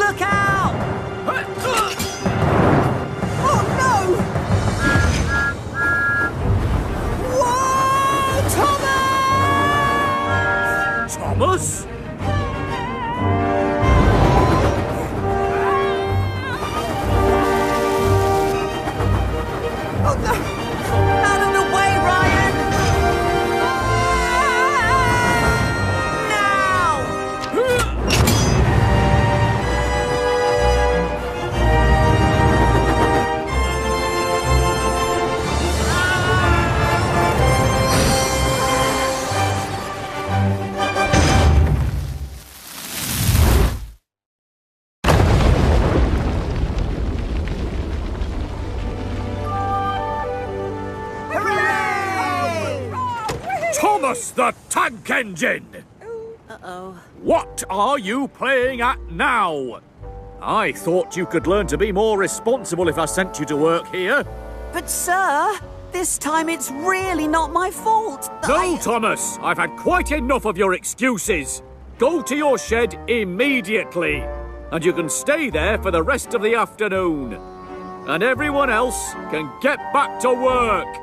Look out! Oh, no! Whoa, Thomas! Thomas? Oh, no! Out of the way, Ryan! Now! Thomas the Tank Engine! Uh-oh. What are you playing at now? I thought you could learn to be more responsible if I sent you to work here. But, sir, this time it's really not my fault. No, Thomas! I've had quite enough of your excuses. Go to your shed immediately, and you can stay there for the rest of the afternoon. And everyone else can get back to work.